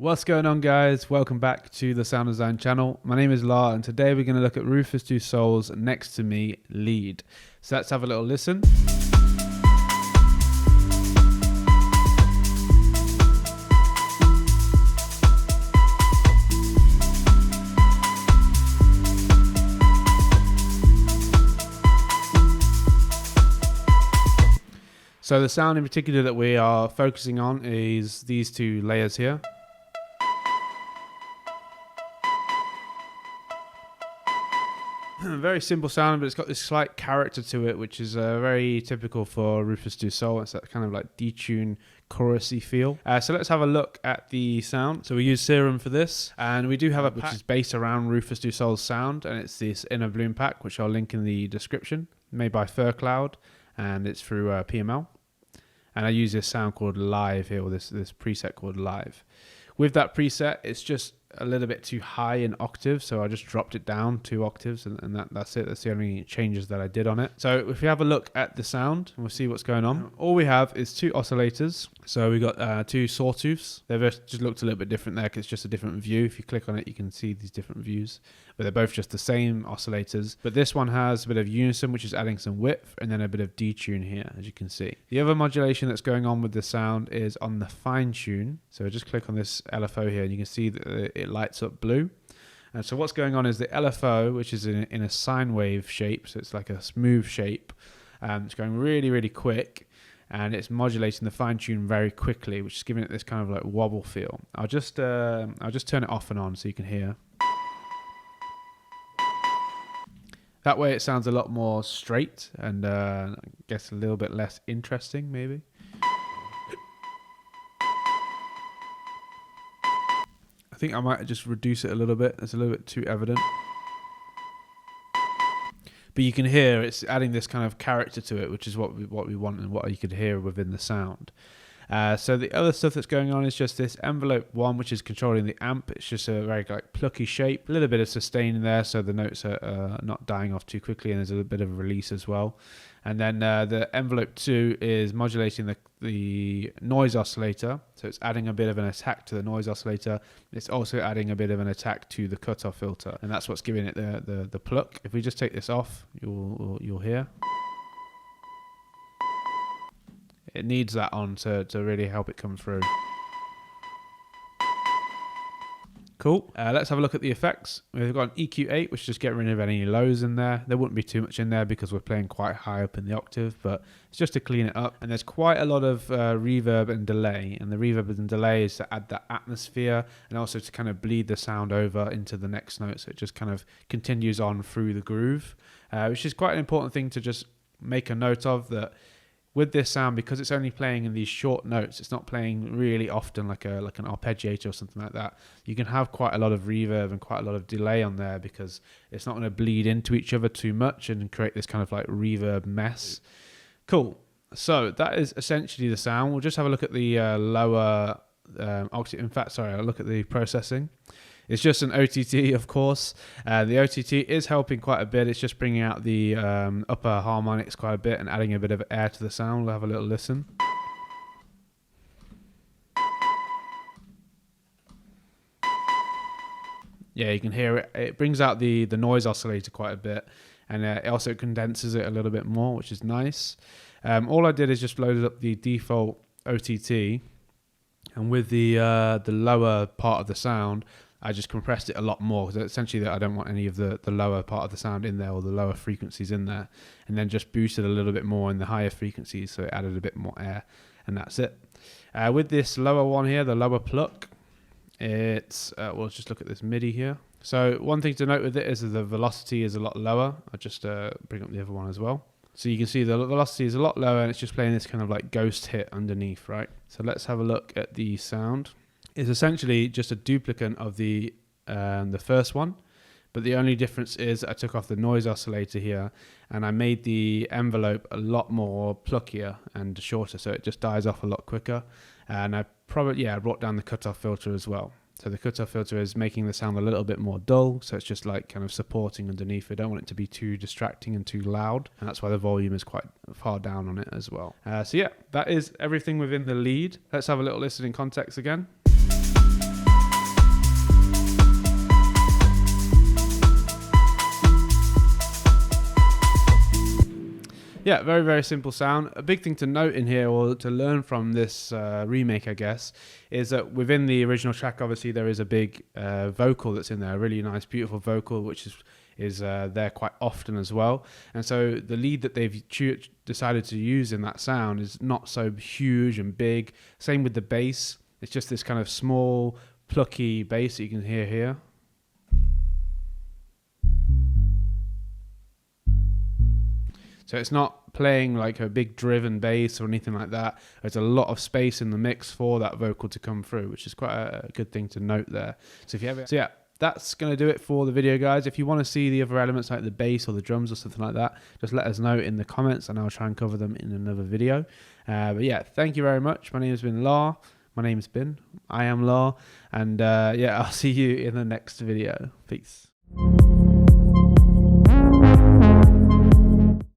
What's going on, guys? Welcome back to the Sound Design channel. My name is La, and today we're going to look at RÜFÜS 2 Soul's Next to Me lead. So let's have a little listen. So the sound in particular that we are focusing on is these two layers here. Very simple sound, but it's got this slight character to it, which is very typical for RÜFÜS 2 Soul. It's that kind of like detune, chorusy feel. So let's have a look at the sound. So we use Serum for this, and we do have a pack which is based around RÜFÜS 2 Soul's sound, and it's this inner bloom pack, which I'll link in the description, made by FurCloud, and it's through PML. And I use this sound called Live here, or this preset called Live. With that preset, it's just a little bit too high in octaves, so I just dropped it down 2 octaves, and that's it. That's the only changes that I did on it. So if we have a look at the sound, we'll see what's going on. All we have is 2 oscillators. So we got 2 sawtooths. They've just looked a little bit different there because it's just a different view. If you click on it, you can see these different views, but they're both just the same oscillators. But this one has a bit of unison, which is adding some width, and then a bit of detune here, as you can see. The other modulation that's going on with the sound is on the fine tune. So just click on this LFO here, and you can see that it lights up blue. And so what's going on is the LFO, which is in a sine wave shape, so it's like a smooth shape. It's going really, really quick, and it's modulating the fine tune very quickly, which is giving it this kind of like wobble feel. I'll just turn it off and on so you can hear. That way it sounds a lot more straight and I guess a little bit less interesting maybe. I think I might just reduce it a little bit. It's a little bit too evident. But you can hear it's adding this kind of character to it, which is what we want and what you could hear within the sound. So the other stuff that's going on is just this envelope 1, which is controlling the amp. It's just a very like plucky shape, a little bit of sustain in there, so the notes are not dying off too quickly, and there's a bit of a release as well. And then the envelope 2 is modulating the noise oscillator, so it's adding a bit of an attack to the noise oscillator. It's also adding a bit of an attack to the cutoff filter, and that's what's giving it the pluck. If we just take this off, you'll hear. It needs that on to really help it come through. Cool. Let's have a look at the effects. We've got an EQ8, which is just getting rid of any lows in there. There wouldn't be too much in there because we're playing quite high up in the octave, but it's just to clean it up. And there's quite a lot of reverb and delay. And the reverb and delay is to add that atmosphere and also to kind of bleed the sound over into the next note. So it just kind of continues on through the groove, which is quite an important thing to just make a note of, that with this sound, because it's only playing in these short notes, it's not playing really often like an arpeggiator or something like that. You can have quite a lot of reverb and quite a lot of delay on there because it's not going to bleed into each other too much and create this kind of like reverb mess. Cool. So that is essentially the sound. We'll just have a look at the lower octave. In fact, sorry, I'll look at the processing. It's just an OTT, of course. The OTT is helping quite a bit. It's just bringing out the upper harmonics quite a bit and adding a bit of air to the sound. We'll have a little listen. Yeah, you can hear it. It brings out the noise oscillator quite a bit, and it also condenses it a little bit more, which is nice. All I did is just loaded up the default OTT, and with the lower part of the sound, I just compressed it a lot more, because essentially I don't want any of the lower part of the sound in there, or the lower frequencies in there, and then just boosted a little bit more in the higher frequencies, so it added a bit more air, and that's it. With this lower one here, the lower pluck, it's, we'll just look at this MIDI here. So one thing to note with it is that the velocity is a lot lower. I'll just bring up the other one as well. So you can see the velocity is a lot lower, and it's just playing this kind of like ghost hit underneath, right? So let's have a look at the sound. It's essentially just a duplicate of the first one, but the only difference is I took off the noise oscillator here, and I made the envelope a lot more pluckier and shorter, so it just dies off a lot quicker. And I brought down the cutoff filter as well. So the cutoff filter is making the sound a little bit more dull, so it's just like kind of supporting underneath. I don't want it to be too distracting and too loud, and that's why the volume is quite far down on it as well. So yeah, that is everything within the lead. Let's have a little listen in context again. Yeah, very, very simple sound. A big thing to note in here, or to learn from this remake, I guess, is that within the original track, obviously, there is a big vocal that's in there, a really nice, beautiful vocal, which is there quite often as well. And so the lead that they've decided to use in that sound is not so huge and big. Same with the bass. It's just this kind of small, plucky bass that you can hear here. So it's not playing like a big driven bass or anything like that. There's a lot of space in the mix for that vocal to come through, which is quite a good thing to note there. So if you have, so yeah, that's going to do it for the video, guys. If you want to see the other elements like the bass or the drums or something like that, just let us know in the comments and I'll try and cover them in another video. But yeah, thank you very much. My name has been Law. I am Law. And yeah, I'll see you in the next video. Peace.